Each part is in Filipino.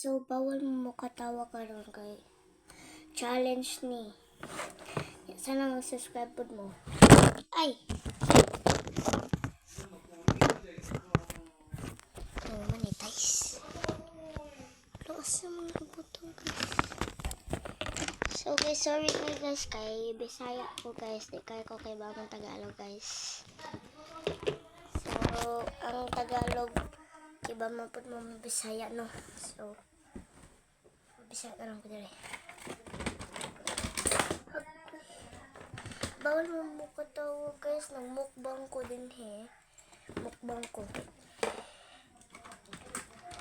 So, bawal mo katawa karon kay challenge ni. Sana mag-subscribe pod mo. Ay! Oh, monetize. Lakas na mga butong guys. So guys, sorry guys kay Bisaya ko guys. Di kaya ko kay Bagong Tagalog guys. So, ang Tagalog iba man po mo Bisaya no. So, Bisaya ka lang ko dire. Bawal mo katawa guys. Nagmukbang ko din he. Mukbang ko.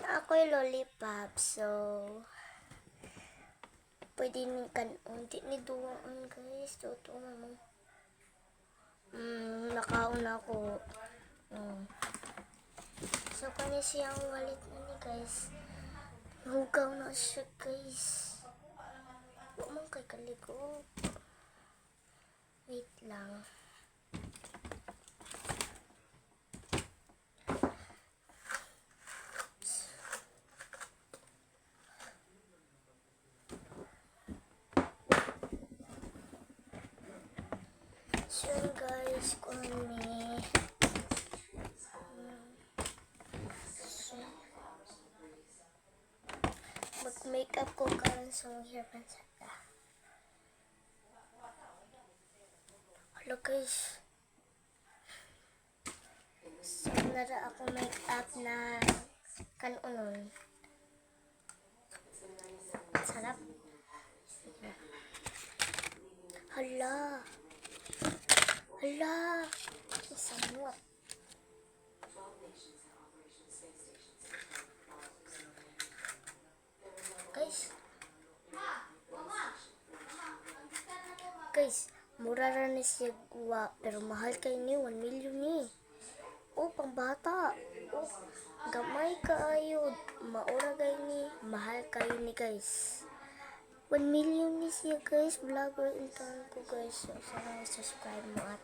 Ako'y lollipop. So, pwede ni kanon. Di ni duwaan guys. Totoo naman. Nakaon ako. So, kani siyang wallet na ni guys. Hugaw na siya guys. Huwag man kay kaligo. Wait lang. So guys, kami mag-makeup ko karon sa hair pansata. Hello guys. So, nara ako make-up na kanunon. Sarap. Hala. Hala. Isamot. Guys, mura ra ni siya guwa, pero mahal kay ni 1 million ni. Oh, pambata. Oh, gamay kaayo. Maura kay ni, mahal kayo ni guys. 1 million ni siya guys. Vlogger intern ko guys. So, sana subscribe mo at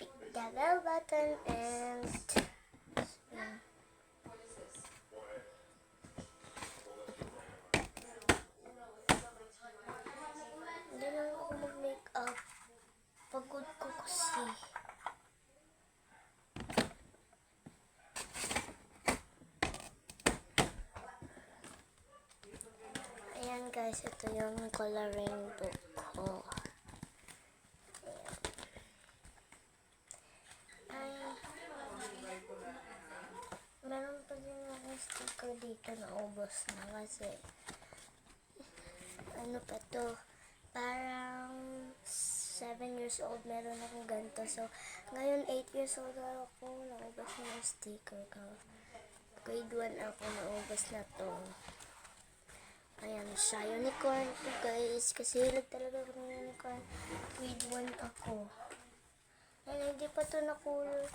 pick the bell button and hindi lang ako mag-makeup. Pagod ko kasi. Ayan guys, ito yung coloring book ko. Meron pa din akong sticker dito na ubos na kasi ano pa to, parang 7 years old meron akong ganito. So, ngayon 8 years old ako, naubos na yung sticker ko. Grade 1 ako, naubos na to. Ayan siya, unicorn to guys, kasi hilig talaga ako ng unicorn. Grade 1 ako. Ayan, hindi pa to na-color.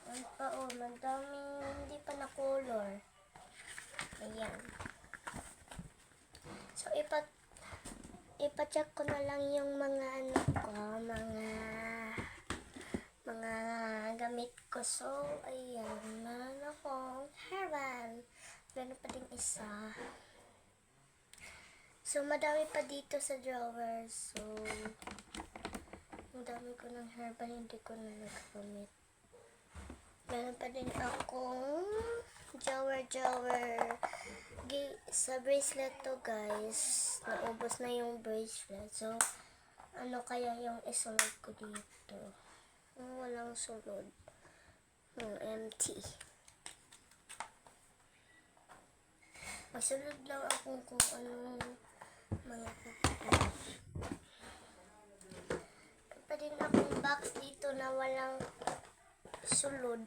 Ayan pa madaming hindi pa na-color. Ayan. So, ipa-check ko na lang yung mga ano ko, mga gamit ko. So, ayan, meron akong hairband. Meron pa din isa. So, madami pa dito sa drawer. So, ang dami ko ng hairband, hindi ko na nagagamit. Meron pa din akong drawer sa bracelet to guys. Naubos na yung bracelet. So, ano kaya yung isunod ko dito? Walang sulod. Empty. Masunod lang ako kung anong mga kakain. Pa din akong box dito na walang sulod.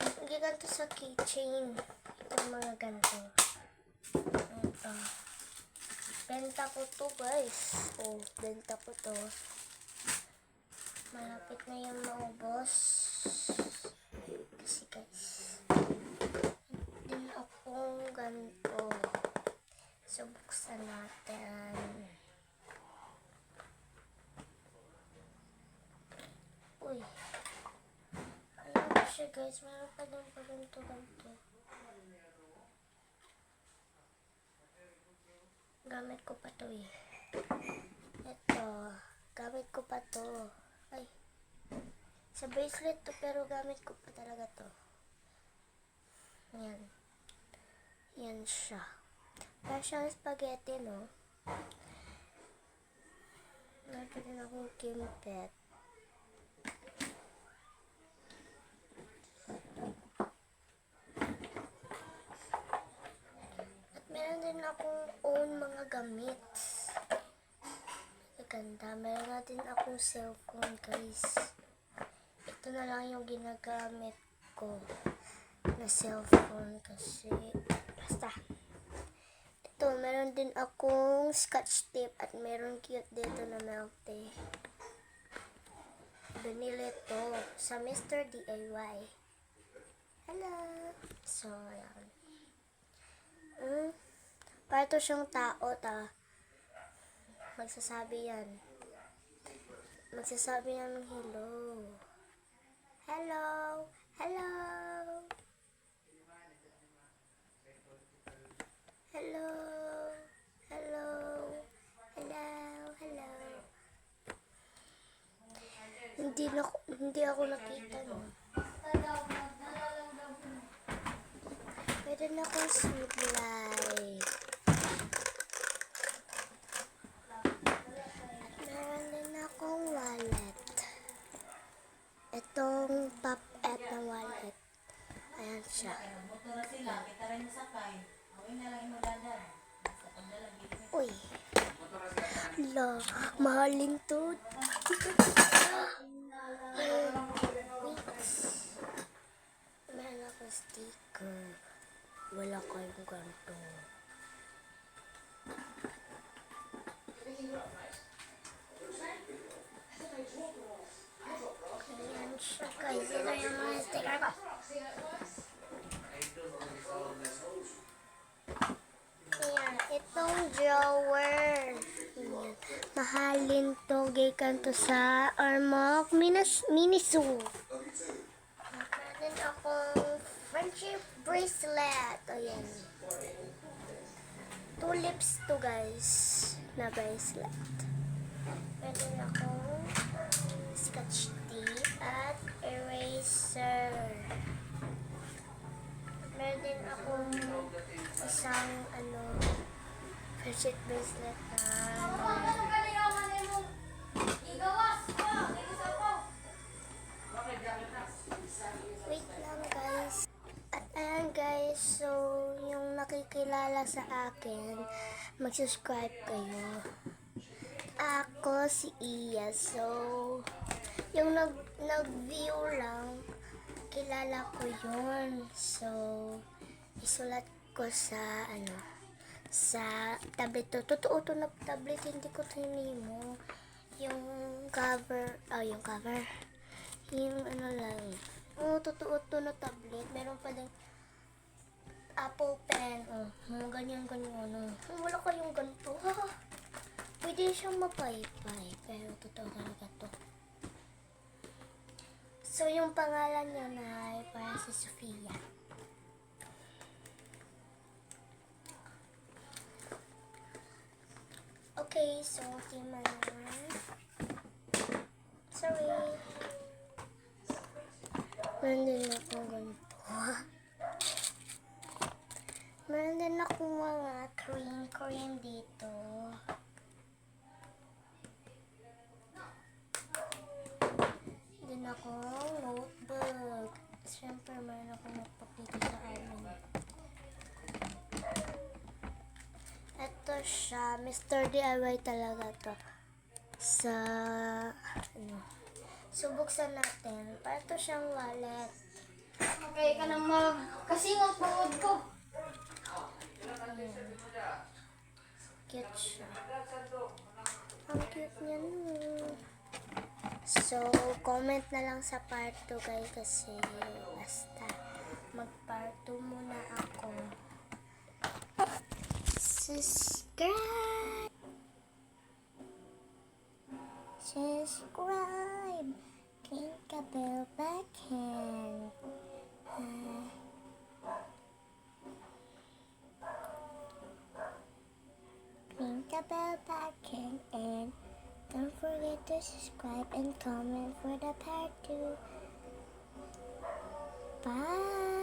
Hindi ganito sa keychain. Itong mga ganito. Ito. Benta ko to guys. Oh, benta ko to. Malapit na yung maubos. Kasi guys. Din akong ganito. So, buksan natin. Uy. Alam ko siya guys. Meron pa din pa ganito. gamit ko pa to eh. Ito, gamit ko pa to. Ay, sa bracelet to pero gamit ko pa talaga to. Yan. Yan siya. Parang siyang spaghetti, no? Meron din akong kimpet. At meron din akong own mga gamit. Ganda. Meron na din akong cellphone, guys. Ito na lang yung ginagamit ko na cellphone kasi basta. Ito, meron din akong scotch tape at meron cute dito na milk tea. Binili to sa Mr. DIY. Hello! So, ayan. Parto siyang tao, magsasabi yan. Magsasabi yan ng hello. Hello! Hello! Hello! Hello! Hello! Hello! Hindi ako nakita, no? Pwede na akong sweet life. Meron din akong wallet. Itong pop-et na wallet. Ayan siya. Uy. La, mahalin to. Meron akong sticker. Wala kayong ganito. Ayan siya, guys. Ito yung mga sticker ko. Ayan, itong drawer. Ayan. Mahalin to. Gikan to sa Armok Miniso. Meron akong friendship bracelet. Ayan. Tulips to, guys. Na bracelet. Meron akong scotch tape at eraser. Meron din akong isang friendship bracelet na wait lang, guys. At ayan, guys, so yung nakikilala sa akin, mag-subscribe kayo. Ako si Iya. So yung nag-view lang, kilala ko yun. So isulat ko sa sa tablet to. Totoo to na tablet, hindi ko tinimo. Yung cover, yung lang. Totoo to na tablet. Meron pa din Apple Pen. Ganyan. Wala kayong ganito. Pwede siyang mapaypay, pero totoo talaga to. So, yung pangalan niya na ay para si Sofia. Okay, so, tima naman. Sorry. Meron din akong ganito. Meron din akong mga cream dito. Din akong notebook. Siyempre, meron akong notebook dito sa amin. Ito siya. Mr. DIY talaga to. Sa, So, buksan natin. Para to siyang wallet. Okay ka nang magkasingot pagod ko. Cute siya. Ang cute niya nun. So, comment na lang sa part 2, guys, kasi basta mag-part 2 muna ako. Subscribe! Click the bell button. Click the bell button and don't forget to subscribe and comment for the part 2. Bye.